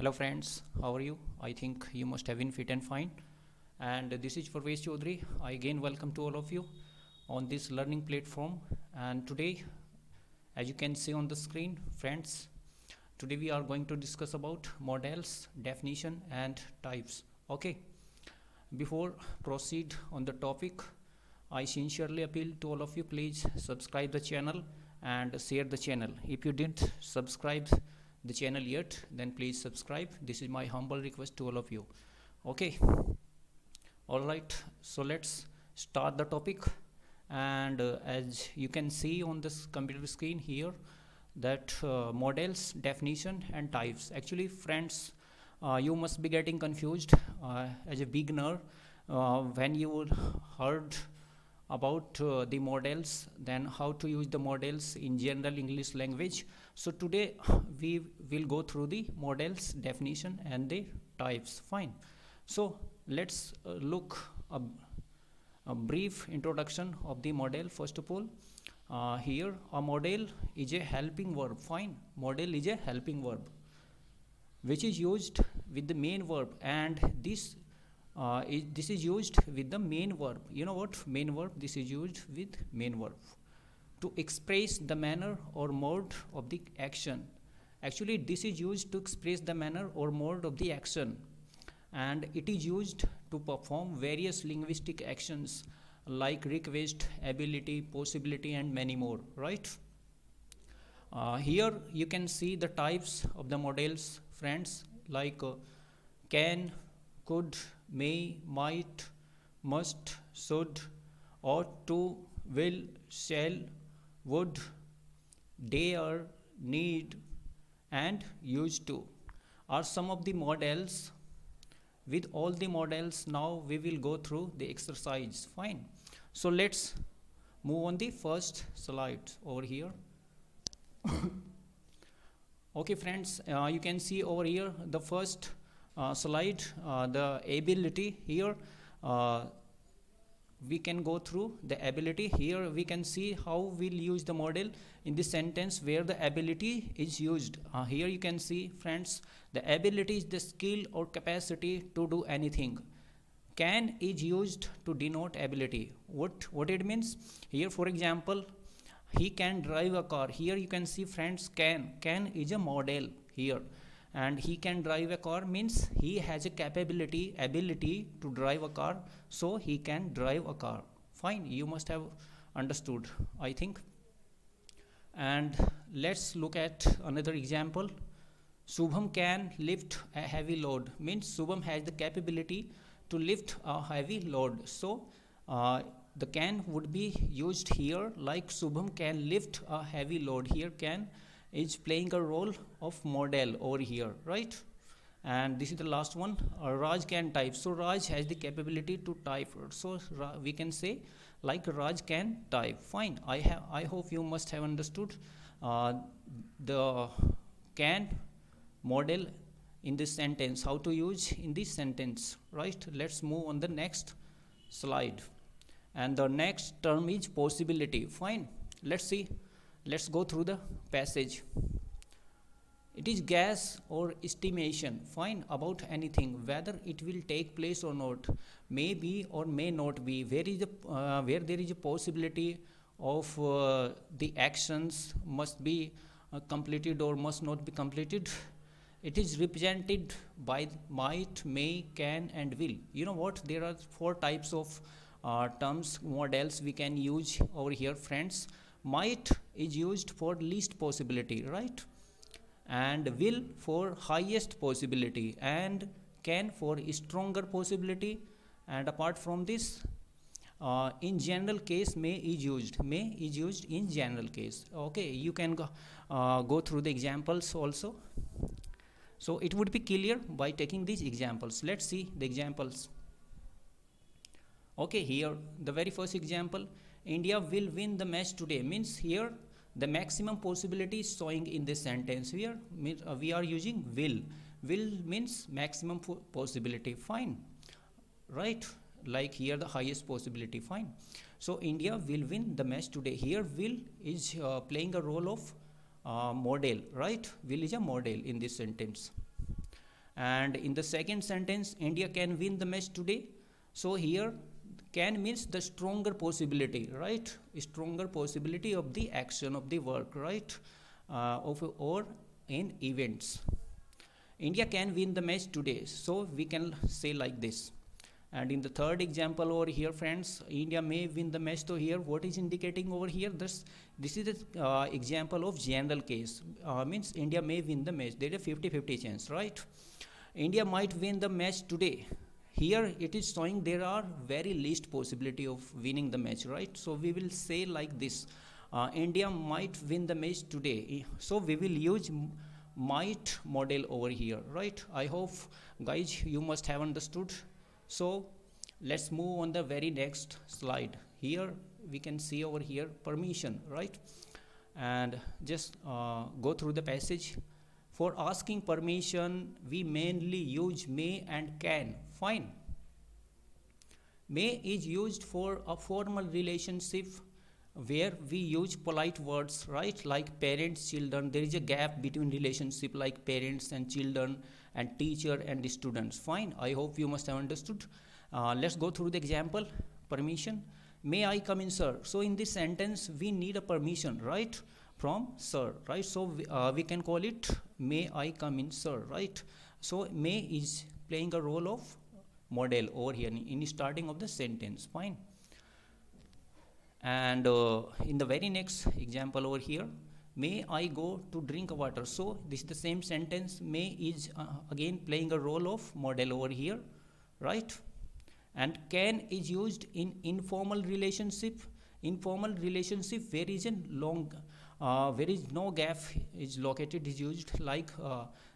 Hello friends, how are you? I think you must have been fit and fine. And this is Parvez Chaudhary. I again welcome to all of you on this learning platform. And today, as you can see on the screen, friends, today we are going to discuss about models, definition and types. Okay, before proceed on the topic, I sincerely appeal to all of you, please subscribe the channel and share the channel. If you didn't subscribe the channel yet, then please subscribe. This is my humble request to all of you. Okay, all right, so let's start the topic. And as you can see on this computer screen here, that models, definition and types. Actually friends, you must be getting confused as a beginner when you heard about the models, then how to use the models in general English language. So today we will go through the models, definition and the types. Fine, so let's look a brief introduction of the model. First of all, here a model is a helping verb. Fine, model is a helping verb which is used with the main verb, and this is used with the main verb. You know what main verb? This is used with main verb to express the manner or mode of the action. Actually this is used to express the manner or mode of the action, and it is used to perform various linguistic actions like request, ability, possibility and many more, right? Here you can see the types of the models, friends, like can, could, may, might, must, should, ought to, will, shall, would, dare, need and used to are some of the models. With all the models, now we will go through the exercise. Fine, so let's move on the first slide over here. Okay friends, you can see over here the first slide, the ability. Here we can go through the ability. Here we can see how we'll use the model in this sentence where the ability is used. Here you can see, friends, the ability is the skill or capacity to do anything. Can is used to denote ability. What it means? Here for example, he can drive a car. Here you can see, friends, can is a model here, and he can drive a car means he has a ability to drive a car, so he can drive a car. Fine, you must have understood, I think. And let's look at another example. Shubham can lift a heavy load means Shubham has the capability to lift a heavy load. So the can would be used here, like Shubham can lift a heavy load. Here can is playing a role of model over here, right? And this is the last one. Raj can type. So Raj has the capability to type. So we can say like Raj can type. Fine, I hope you must have understood the can model in this sentence, how to use in this sentence, right? Let's move on the next slide. And the next term is possibility. Fine, let's see, let's go through the passage. It is guess or estimation, fine, about anything, whether it will take place or not, may be or may not be, where there is a possibility of the actions must be completed or must not be completed. It is represented by might, may, can and will. You know what, there are four types of terms, models we can use over here, friends. Might is used for least possibility, right? And will for highest possibility, and can for stronger possibility. And apart from this, in general case, may is used in general case. Okay, you can go through the examples also, so it would be clear by taking these examples. Let's see the examples. Okay, here the very first example, India will win the match today means here the maximum possibility is showing in this sentence. Here we are using will means maximum possibility. Fine, right? Like here the highest possibility. Fine, so India will win the match today. Here will is playing a role of model, right? Will is a model in this sentence. And in the second sentence, India can win the match today. So here can means the stronger possibility, right? Stronger possibility of the action of the work, right? Of or in events. India can win the match today, so we can say like this. And in the third example over here, friends, India may win the match. So here what is indicating over here, this is the example of general case, means India may win the match. There is a 50-50 chance, right? India might win the match today. Here it is showing there are very least possibility of winning the match, right? So we will say like this, India might win the match today. So we will use might model over here, right? I hope guys you must have understood. So let's move on the very next slide. Here we can see over here permission, right? And just go through the passage. For asking permission, we mainly use may and can. Fine. May is used for a formal relationship where we use polite words, right? Like parents, children. There is a gap between relationship like parents and children and teacher and students. Fine. I hope you must have understood. Let's go through the example. Permission. May I come in, sir? So in this sentence, we need a permission, right? From sir, right? So we can call it may I come in, sir, right? So may is playing a role of model over here in starting of the sentence. Fine. And in the very next example over here, may I go to drink water? So this is the same sentence. May is again playing a role of model over here, right? And can is used in informal relationship. Informal relationship where is a long where is no gap is located is used, like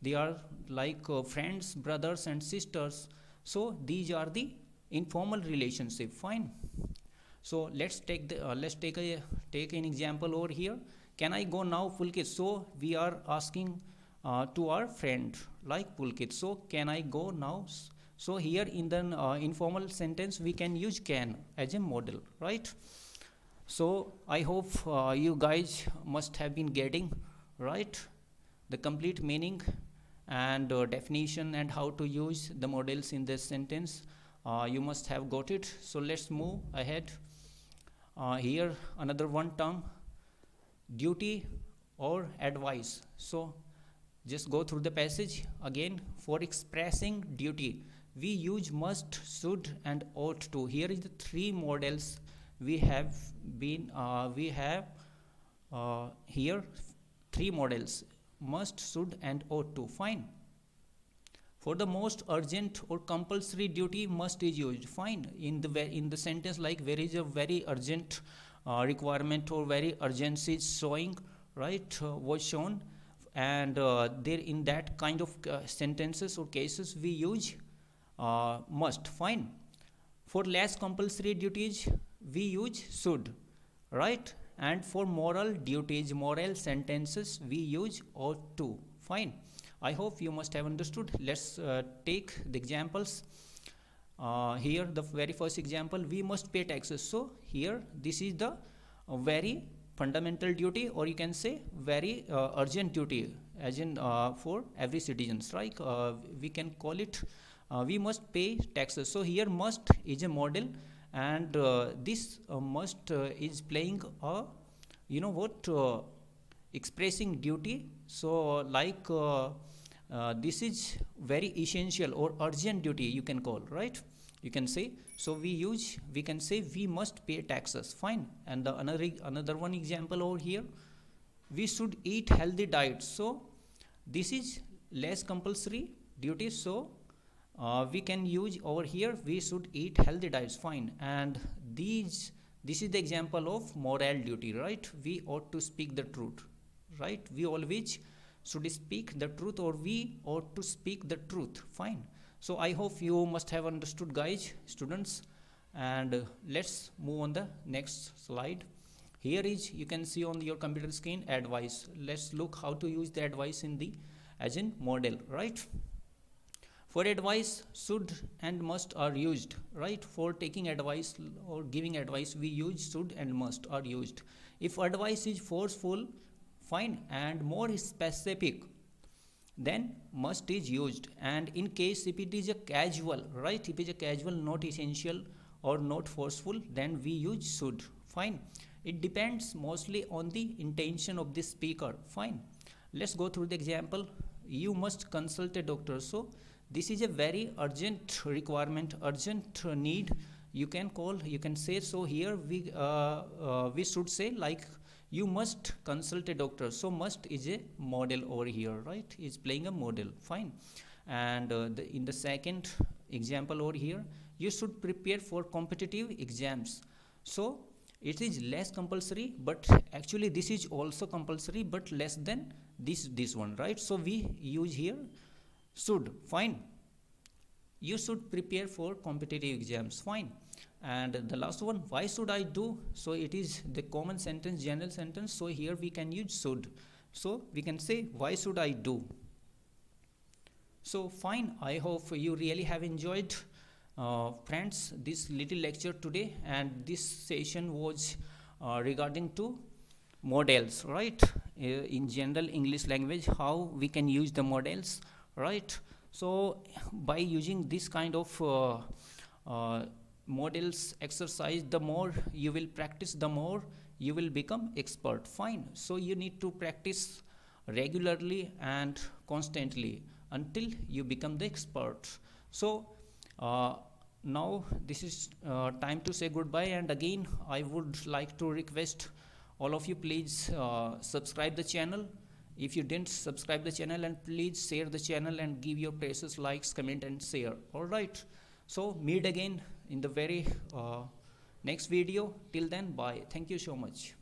they are like friends, brothers and sisters. So these are the informal relationship. Fine. So let's take an example over here. Can I go now, Pulkit? So we are asking to our friend like Pulkit. So can I go now? So here in the informal sentence we can use can as a model, right? So I hope you guys must have been getting right the complete meaning and definition and how to use the models in this sentence. You must have got it. So let's move ahead. Here another one term, duty or advice. So just go through the passage again. For expressing duty, we use must, should and ought to. Here is the three models we have here three models: must, should and ought to. Fine. For the most urgent or compulsory duty, must is used. Fine. In the sentence like where is a very urgent requirement or very urgency is showing, right, was shown, and there in that kind of sentences or cases we use must. Fine. For less compulsory duties we use should, right? And for moral duties, moral sentences, we use ought to. Fine. I hope you must have understood. Let's take the examples. Here the very first example, we must pay taxes. So here this is the very fundamental duty, or you can say very urgent duty, as in for every citizens, right? We can call it we must pay taxes. So here must is a model, and this must is playing a expressing duty. So like this is very essential or urgent duty, you can call, right? You can say. So we can say we must pay taxes. Fine. And the another one example over here, we should eat healthy diet. So this is less compulsory duty, so we can use over here we should eat healthy diets. Fine. And this is the example of moral duty, right? We ought to speak the truth, right? We always should speak the truth, or we ought to speak the truth. Fine. So I hope you must have understood, guys, students. And let's move on the next slide. Here is, you can see on your computer screen, advice. Let's look how to use the advice in the as in model, right? For advice, should and must are used, right? For taking advice or giving advice, we use should and must are used. If advice is forceful, fine, and more specific, then must is used. And in case if it is a casual, right, if it is a casual, not essential or not forceful, then we use should. Fine. It depends mostly on the intention of the speaker. Fine. Let's go through the example. You must consult a doctor. So this is a very urgent requirement, urgent need. You can call, you can say. So here we should say like you must consult a doctor. So must is a model over here, right? Is playing a model. Fine. And in the second example over here, you should prepare for competitive exams. So it is less compulsory, but actually this is also compulsory, but less than this one, right? So we use here should. Fine. You should prepare for competitive exams. Fine. And the last one, why should I do? So it is the common sentence, general sentence. So here we can use should. So we can say, why should I do? So fine, I hope you really have enjoyed, friends, this little lecture today. And this session was regarding to models, right? In general English language, how we can use the models, right? So by using this kind of models exercise, the more you will practice, the more you will become expert. Fine. So you need to practice regularly and constantly until you become the expert. So now this is time to say goodbye. And again I would like to request all of you, please subscribe the channel if you didn't subscribe the channel, and please share the channel and give your precious likes, comment and share. All right, so meet again in the very next video. Till then, bye. Thank you so much.